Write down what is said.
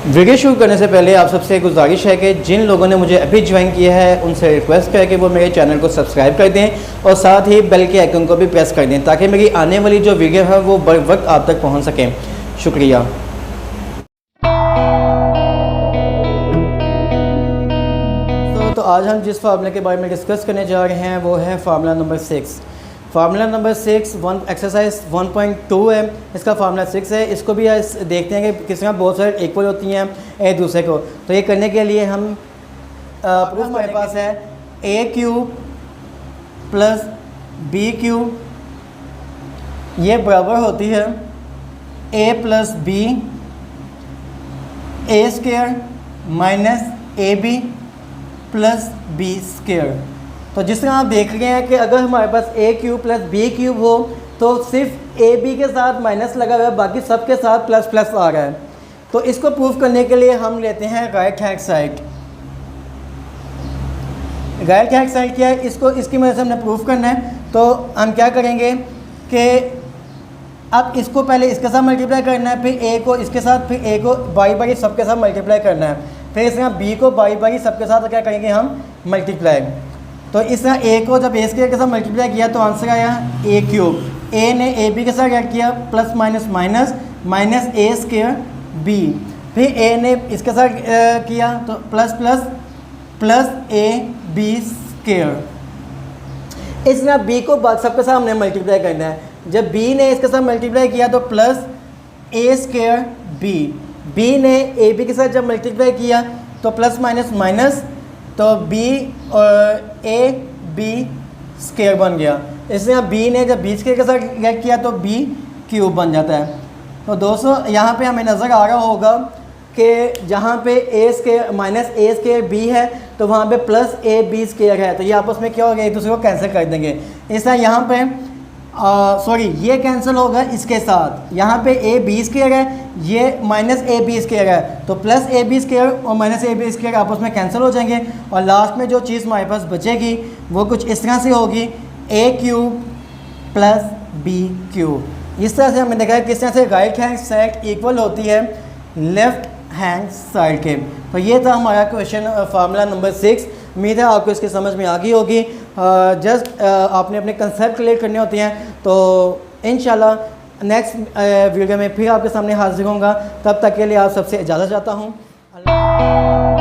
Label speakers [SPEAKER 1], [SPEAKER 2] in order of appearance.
[SPEAKER 1] Video शुरू करने से पहले आप सबसे गुजारिश है कि जिन लोगों ने मुझे अभी ज्वाइन किया है उनसे रिक्वेस्ट है कि वो मेरे चैनल को सब्सक्राइब कर दें और साथ ही बेल के आइकन को भी प्रेस कर दें ताकि मेरी आने वाली जो वीडियो है वो बर वक्त आप तक पहुंच सकें। शुक्रिया। तो आज हम जिस फार्मूले के बारे में डिस्कस करने जा रहे हैं वो है formula number 6। Formula number 6 exercise 1.2 है, इसका फार्मूला 6 है। इसको भी देखते हैं कि किस तरह बहुत सारे इक्वल होती हैं एक दूसरे को। तो ये करने के लिए हम प्रूफ हमारे पास है a cube plus b cube ये बराबर होती है a plus b a square minus a b plus b square. तो जिस तरह आप देख रहे हैं कि अगर हमारे पास ए क्यूब प्लस बी क्यूब हो तो सिर्फ ए बी के साथ माइनस लगा हुआ है, बाकी सब के साथ प्लस प्लस आ रहा है। तो इसको प्रूफ करने के लिए हम लेते हैं right hand side. Right hand side क्या है, इसको इसकी मदद से हमने प्रूफ करना है। तो हम क्या करेंगे कि अब इसको पहले इसके साथ मल्टीप्लाई करना है, फिर ए को इसके साथ, फिर ए को बारी बारी सबके साथ मल्टीप्लाई करना है, फिर इस तरह बी को बारी बारी सबके साथ क्या करेंगे हम मल्टीप्लाई। तो इस तरह ए को जब ए स्क्वायर के साथ मल्टीप्लाई किया तो आंसर आया ए क्यूब। ए ने ए बी के साथ क्या किया plus minus minus minus A square B, फिर ए ने इसके साथ किया तो plus plus plus A B square. इस तरह बी को सबके साथ हमने मल्टीप्लाई करना है। जब बी ने इसके साथ मल्टीप्लाई किया तो प्लस ए स्क्वायर बी, बी ने ए बी के साथ जब मल्टीप्लाई किया तो प्लस माइनस माइनस तो बी और ए बी स्क्वायर बन गया। इसलिए बी ने जब बी स्क्वायर के साथ ऐड किया तो बी क्यूब बन जाता है। तो दोस्तों यहाँ पे हमें नज़र आ रहा होगा कि जहाँ पे ए square minus A square B है तो वहाँ पे प्लस ए बी स्क्वायर है, तो ये आपस में क्या हो गया एक दूसरे को कैंसिल कर देंगे। इस तरह यहाँ पे सॉरी ये कैंसिल होगा इसके साथ, यहाँ पे ए बी स्क्वायर है, ये माइनस ए बी स्क्वायर है, तो प्लस ए बी स्क्वायर और माइनस ए बी स्क्वायर आपस में कैंसिल हो जाएंगे और लास्ट में जो चीज़ हमारे पास बचेगी वो कुछ इस तरह से होगी ए क्यूब प्लस बी क्यूब। इस तरह से हमने देखा है किस तरह से राइट हैंड साइड इक्वल होती है लेफ़्ट हैंड साइड के। तो ये था हमारा क्वेश्चन फार्मूला नंबर 6। उम्मीद है आपको इसकी समझ में आ गई होगी। जस्ट आपने अपने कंसेप्ट क्लियर करने होते हैं। तो इंशाल्लाह नेक्स्ट वीडियो में फिर आपके सामने हाजिर होऊंगा। तब तक के लिए आप सबसे इजाज़त चाहता हूँ। अल्लाह।